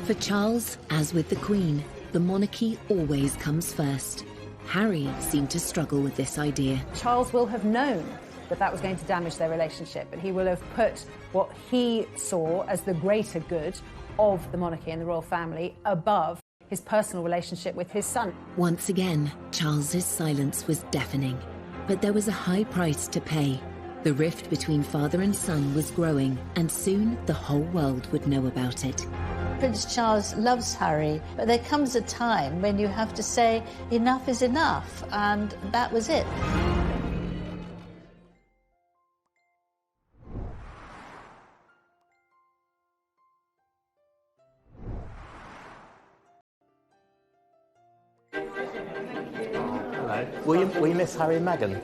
For Charles, as with the Queen, the monarchy always comes first. Harry seemed to struggle with this idea. Charles will have known that that was going to damage their relationship, but he will have put what he saw as the greater good of the monarchy and the royal family above his personal relationship with his son. Once again, Charles's silence was deafening, but there was a high price to pay. The rift between father and son was growing, and soon the whole world would know about it. Prince Charles loves Harry, but there comes a time when you have to say enough is enough, and that was it. Hello. Will you miss Harry and Meghan?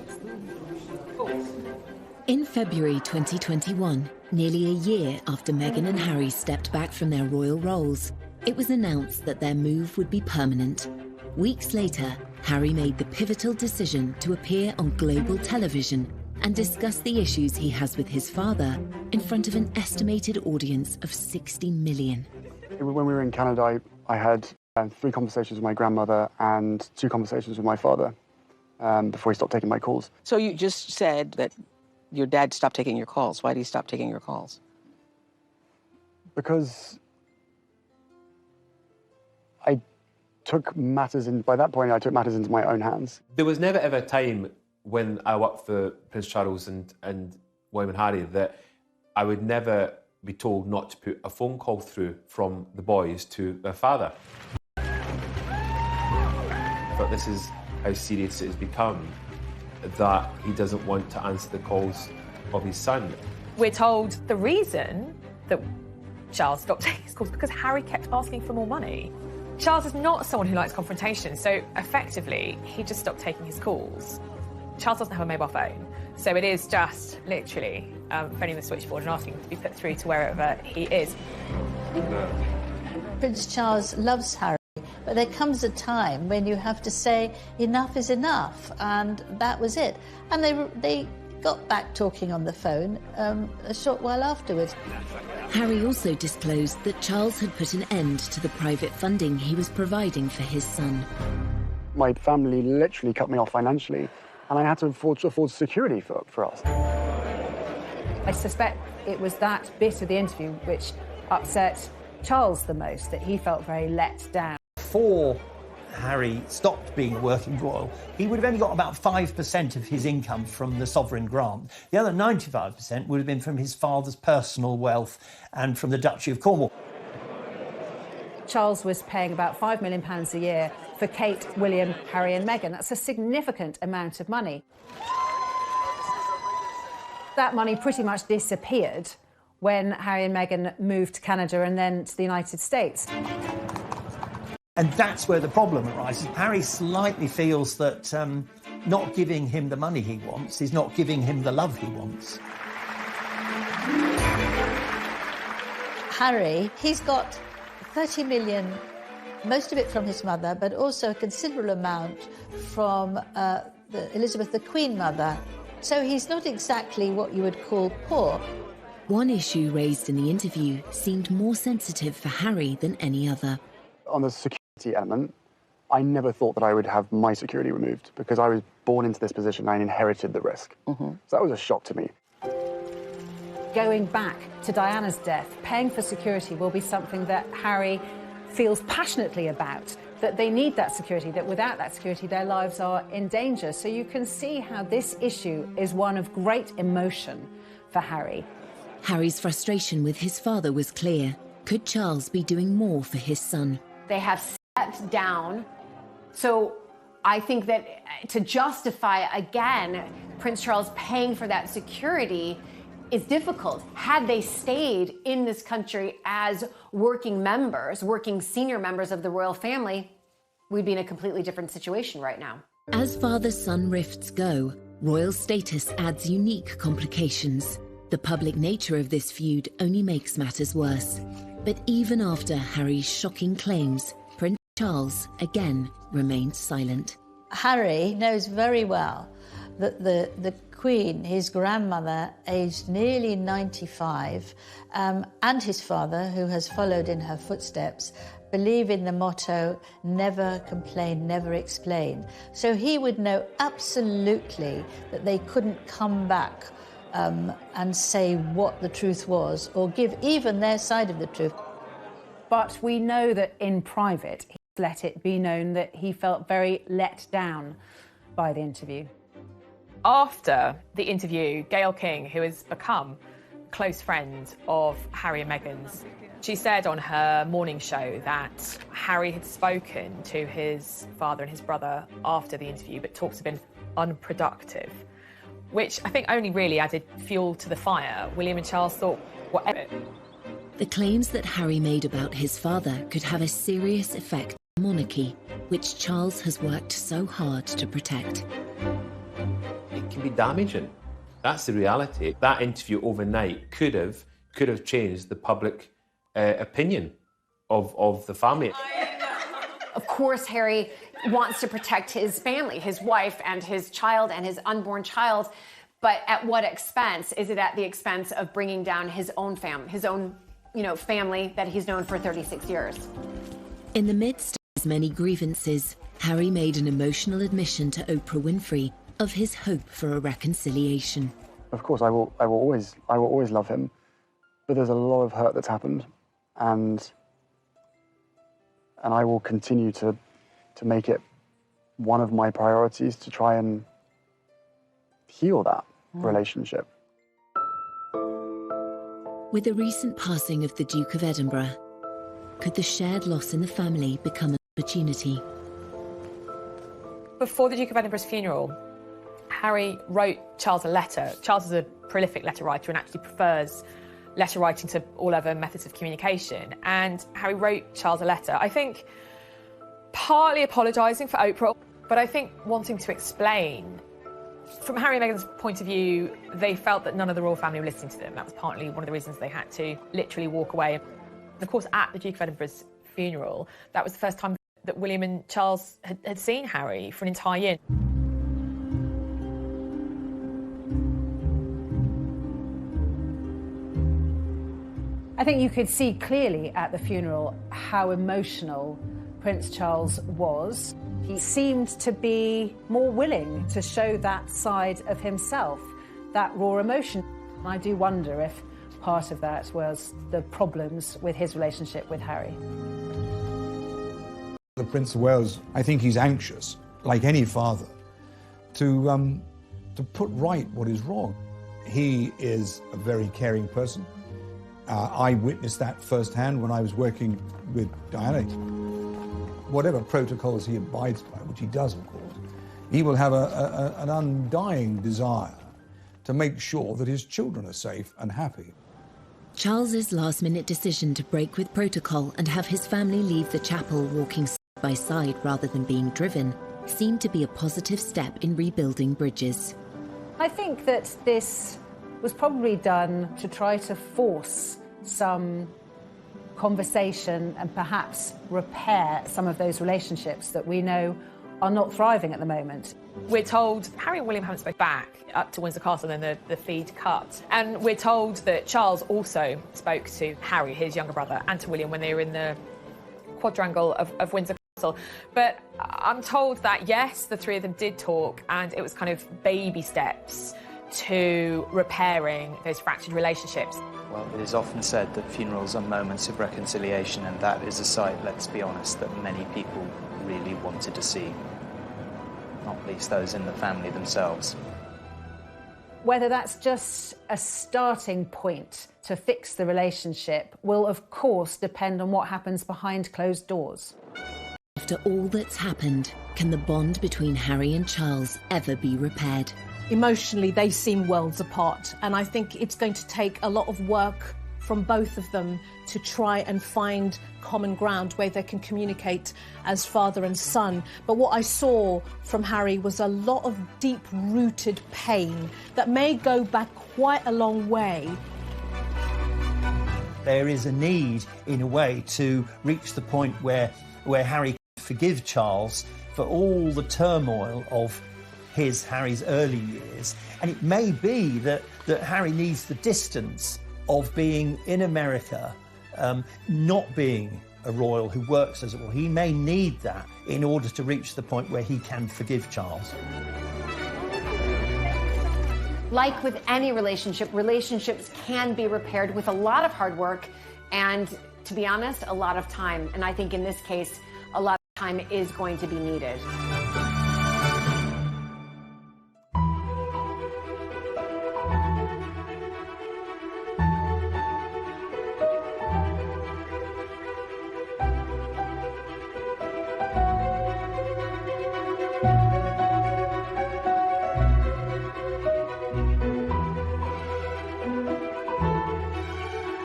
In February 2021, nearly a year after Meghan and Harry stepped back from their royal roles, it was announced that their move would be permanent. Weeks later, Harry made the pivotal decision to appear on global television and discuss the issues he has with his father in front of an estimated audience of 60 million. When we were in Canada, I had 3 conversations with my grandmother and 2 conversations with my father before he stopped taking my calls. So you just said that your dad stopped taking your calls. Why did he stop taking your calls? Because I took matters in, by that point, I took matters into my own hands. There was never ever a time when I worked for Prince Charles and William and Harry that I would never be told not to put a phone call through from the boys to their father. But this is how serious it has become, that he doesn't want to answer the calls of his son. We're told the reason that Charles stopped taking his calls because Harry kept asking for more money. Charles is not someone who likes confrontation, so effectively, he just stopped taking his calls. Charles doesn't have a mobile phone, so it is just literally phoning the switchboard and asking to be put through to wherever he is. Prince Charles loves Harry, but there comes a time when you have to say enough is enough, and that was it. And they got back talking on the phone a short while afterwards. Harry also disclosed that Charles had put an end to the private funding he was providing for his son. My family literally cut me off financially, and I had to afford security for us. I suspect it was that bit of the interview which upset Charles the most, that he felt very let down. Before Harry stopped being a working royal, he would have only got about 5% of his income from the sovereign grant. The other 95% would have been from his father's personal wealth and from the Duchy of Cornwall. Charles was paying about £5 million a year for Kate, William, Harry and Meghan. That's a significant amount of money. That money pretty much disappeared when Harry and Meghan moved to Canada and then to the United States. And that's where the problem arises. Harry slightly feels that not giving him the money he wants is not giving him the love he wants. Harry, he's got 30 million, most of it from his mother, but also a considerable amount from Elizabeth, the Queen Mother. So he's not exactly what you would call poor. One issue raised in the interview seemed more sensitive for Harry than any other. On the security element, I never thought that I would have my security removed because I was born into this position and I inherited the risk. So that was a shock to me. Going back to Diana's death, paying for security will be something that Harry feels passionately about, that they need that security, that without that security their lives are in danger. So you can see how this issue is one of great emotion for Harry. Harry's frustration with his father was clear. Could Charles be doing more for his son? They have stepped down. So I think that to justify, again, Prince Charles paying for that security is difficult. Had they stayed in this country as working members, working senior members of the royal family, we'd be in a completely different situation right now. As father-son rifts go, royal status adds unique complications. The public nature of this feud only makes matters worse. But even after Harry's shocking claims, Charles, again, remained silent. Harry knows very well that the Queen, his grandmother, aged nearly 95, and his father, who has followed in her footsteps, believe in the motto, never complain, never explain. So he would know absolutely that they couldn't come back and say what the truth was, or give even their side of the truth. But we know that in private, he let it be known that he felt very let down by the interview. After the interview, Gayle King, who has become a close friend of Harry and Meghan's, she said on her morning show that Harry had spoken to his father and his brother after the interview, but talks have been unproductive, which I think only really added fuel to the fire. William and Charles thought, whatever. The claims that Harry made about his father could have a serious effect on the monarchy, which Charles has worked so hard to protect. It can be damaging. That's the reality. That interview overnight could have changed the public opinion of the family. Of course, Harry wants to protect his family, his wife and his child and his unborn child, but at what expense? Is it at the expense of bringing down his own family, family that he's known for 36 years? In the midst of his many grievances, Harry made an emotional admission to Oprah Winfrey of his hope for a reconciliation. Of course, I will always love him, but there's a lot of hurt that's happened, and I will continue to make it one of my priorities to try and heal that relationship. With the recent passing of the Duke of Edinburgh, could the shared loss in the family become an opportunity? Before the Duke of Edinburgh's funeral, Harry wrote Charles a letter. Charles is a prolific letter writer and actually prefers letter writing to all other methods of communication. And Harry wrote Charles a letter, I think partly apologising for Oprah, but I think wanting to explain. From Harry and Meghan's point of view, they felt that none of the royal family were listening to them. That was partly one of the reasons they had to literally walk away. And of course, at the Duke of Edinburgh's funeral, that was the first time that William and Charles had seen Harry for an entire year. I think you could see clearly at the funeral how emotional Prince Charles was. He seemed to be more willing to show that side of himself, that raw emotion. I do wonder if part of that was the problems with his relationship with Harry. The Prince of Wales, I think he's anxious, like any father, to put right what is wrong. He is a very caring person. I witnessed that firsthand when I was working with Diana. Whatever protocols he abides by, which he does, of course, he will have an undying desire to make sure that his children are safe and happy. Charles's last-minute decision to break with protocol and have his family leave the chapel walking side by side rather than being driven seemed to be a positive step in rebuilding bridges. I think that this was probably done to try to force some conversation and perhaps repair some of those relationships that we know are not thriving at the moment. We're told Harry and William haven't spoken back up to Windsor Castle, and then the feed cut. And we're told that Charles also spoke to Harry, his younger brother, and to William when they were in the quadrangle of Windsor Castle. But I'm told that, yes, the three of them did talk, and it was kind of baby steps to repairing those fractured relationships. Well, it is often said that funerals are moments of reconciliation, and that is a sight, let's be honest, that many people really wanted to see, not least those in the family themselves. Whether that's just a starting point to fix the relationship will, of course, depend on what happens behind closed doors. After all that's happened, can the bond between Harry and Charles ever be repaired? Emotionally, they seem worlds apart, and I think it's going to take a lot of work from both of them to try and find common ground where they can communicate as father and son. But what I saw from Harry was a lot of deep-rooted pain that may go back quite a long way. There is a need, in a way, to reach the point where Harry forgive Charles for all the turmoil of Harry's early years. And it may be that Harry needs the distance of being in America, not being a royal who works as a royal. He may need that in order to reach the point where he can forgive Charles. Like with any relationship, relationships can be repaired with a lot of hard work and, to be honest, a lot of time. And I think in this case, a lot of time is going to be needed.